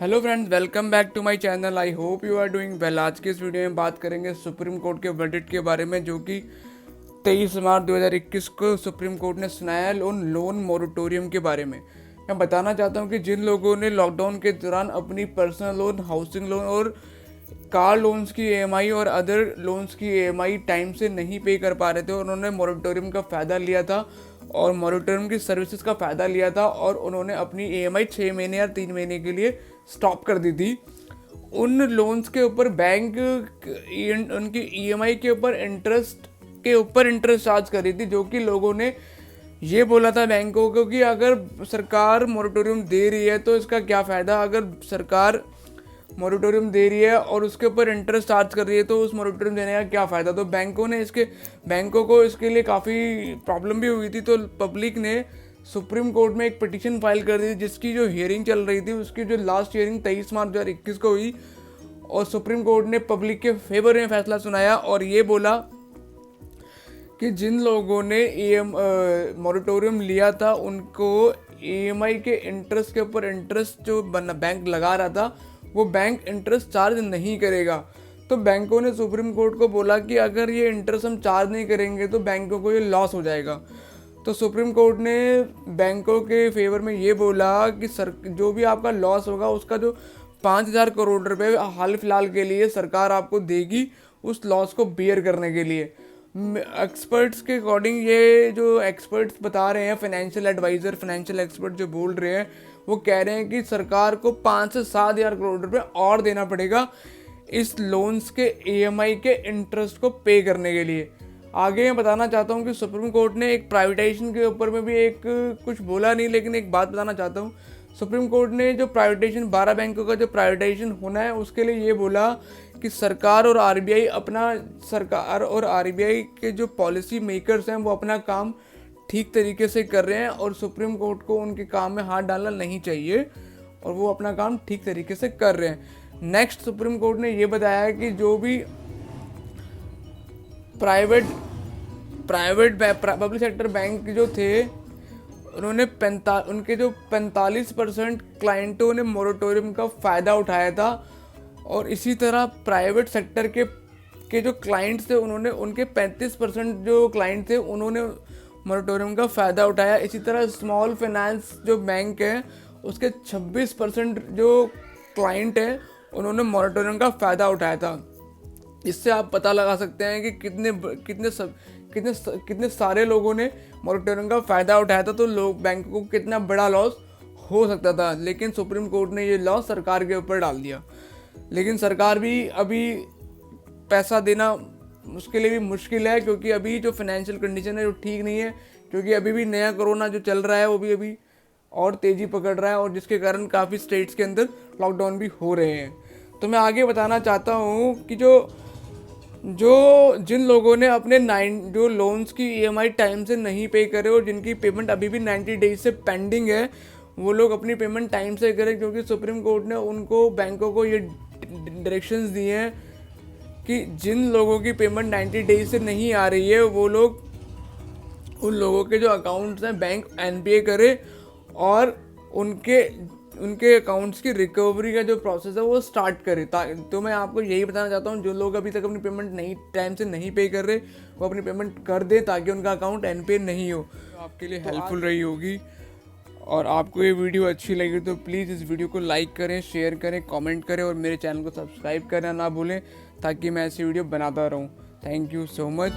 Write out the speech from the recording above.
Hello friends, welcome back to my channel. I hope you are doing well. आज के इस video में बात करेंगे सुप्रीम कोर्ट के वर्डिक्ट के बारे में, जो कि 23 मार्च 2021 को सुप्रीम कोर्ट ने सुनाया उन लोन मोरेटोरियम के बारे में। मैं बताना चाहता हूं कि जिन लोगों ने लॉकडाउन के दौरान अपनी पर्सनल लोन, हाउसिंग लोन और कार लोन्स की ईएमआई और अदर लोन्स की ईएमआई टाइम से नहीं पे कर पा रहे थे, उन्होंने मोरेटोरियम का फ़ायदा लिया था और मोरेटोरियम की सर्विसेज का फ़ायदा लिया था और उन्होंने अपनी ईएमआई 6 महीने या 3 महीने के लिए स्टॉप कर दी थी। उन लोन्स के ऊपर बैंक उनकी ईएमआई के ऊपर इंटरेस्ट चार्ज कर रही थी, जो कि लोगों ने ये बोला था बैंकों को कि अगर सरकार मोरेटोरियम दे रही है तो इसका क्या फ़ायदा। अगर सरकार मोरेटोरियम दे रही है और उसके ऊपर इंटरेस्ट चार्ज कर रही है तो उस मोरेटोरियम देने का क्या फ़ायदा। तो बैंकों को इसके लिए काफ़ी प्रॉब्लम भी हुई थी। तो पब्लिक ने सुप्रीम कोर्ट में एक पिटीशन फाइल कर दी थी, जिसकी जो हियरिंग चल रही थी, उसकी जो लास्ट हियरिंग 23 मार्च 2021 को हुई और सुप्रीम कोर्ट ने पब्लिक के फेवर में फैसला सुनाया और ये बोला कि जिन लोगों ने मोरेटोरियम लिया था उनको ईएमआई के इंटरेस्ट के ऊपर इंटरेस्ट जो बैंक लगा रहा था वो बैंक इंटरेस्ट चार्ज नहीं करेगा। तो बैंकों ने सुप्रीम कोर्ट को बोला कि अगर ये इंटरेस्ट हम चार्ज नहीं करेंगे तो बैंकों को ये लॉस हो जाएगा। तो सुप्रीम कोर्ट ने बैंकों के फेवर में ये बोला कि जो भी आपका लॉस होगा उसका जो 5,000 करोड़ रुपए हाल फिलहाल के लिए सरकार आपको देगी उस लॉस को बियर करने के लिए। एक्सपर्ट्स के अकॉर्डिंग, ये जो एक्सपर्ट्स बता रहे हैं, फाइनेंशियल एडवाइज़र, फाइनेंशियल एक्सपर्ट जो बोल रहे हैं, वो कह रहे हैं कि सरकार को 5 से 7,000 करोड़ रुपए और देना पड़ेगा इस लोन्स के ईएमआई के इंटरेस्ट को पे करने के लिए। आगे मैं बताना चाहता हूँ कि सुप्रीम कोर्ट ने एक प्राइवेटाइजेशन के ऊपर में भी एक कुछ बोला नहीं, लेकिन एक बात बताना चाहता हूँ। सुप्रीम कोर्ट ने जो प्राइवेटाइजेशन 12 बैंकों का जो प्राइवेटाइजेशन होना है उसके लिए ये बोला कि सरकार और आरबीआई के जो पॉलिसी मेकर्स हैं वो अपना काम ठीक तरीके से कर रहे हैं और सुप्रीम कोर्ट को उनके काम में हाथ डालना नहीं चाहिए और वो अपना काम ठीक तरीके से कर रहे हैं। नेक्स्ट, सुप्रीम कोर्ट ने ये बताया कि जो भी पब्लिक सेक्टर बैंक जो थे उनके जो 45% क्लाइंटों ने मोरेटोरियम का फ़ायदा उठाया था और इसी तरह प्राइवेट सेक्टर के जो क्लाइंट्स थे उनके 35% जो क्लाइंट थे उन्होंने मोरेटोरियम का फ़ायदा उठाया। इसी तरह स्मॉल फाइनेंस जो बैंक है उसके 26% जो क्लाइंट हैं उन्होंने मोरेटोरियम का फ़ायदा उठाया था। इससे आप पता लगा सकते हैं कि कितने सारे लोगों ने मोरेटोरियम का फ़ायदा उठाया था, तो बैंक को कितना बड़ा लॉस हो सकता था। लेकिन सुप्रीम कोर्ट ने ये लॉस सरकार के ऊपर डाल दिया। लेकिन सरकार भी अभी पैसा देना उसके लिए भी मुश्किल है, क्योंकि अभी जो फाइनेंशियल कंडीशन है वो ठीक नहीं है, क्योंकि अभी भी नया कोरोना जो चल रहा है वो भी अभी और तेज़ी पकड़ रहा है और जिसके कारण काफ़ी स्टेट्स के अंदर लॉकडाउन भी हो रहे हैं। तो मैं आगे बताना चाहता हूँ कि जिन लोगों ने अपने जो लोन्स की ईएमआई टाइम से नहीं पे करे और जिनकी पेमेंट अभी भी 90 डेज से पेंडिंग है, वो लोग अपनी पेमेंट टाइम से करें, क्योंकि सुप्रीम कोर्ट ने उनको बैंकों को ये डायरेक्शंस दिए हैं कि जिन लोगों की पेमेंट 90 डेज से नहीं आ रही है वो लोग उन लोगों के जो अकाउंट्स हैं बैंक एनपीए करे और उनके अकाउंट्स की रिकवरी का जो प्रोसेस है वो स्टार्ट करे। तो मैं आपको यही बताना चाहता हूँ, जो लोग अभी तक अपनी पेमेंट टाइम से नहीं पे कर रहे वो अपनी पेमेंट कर दे ताकि उनका अकाउंट एनपीए नहीं हो। तो आपके लिए हेल्पफुल रही होगी और आपको ये वीडियो अच्छी लगी तो प्लीज़ इस वीडियो को लाइक करें, शेयर करें, कमेंट करें और मेरे चैनल को सब्सक्राइब करना ना भूलें ताकि मैं ऐसी वीडियो बनाता रहूं। Thank you so much.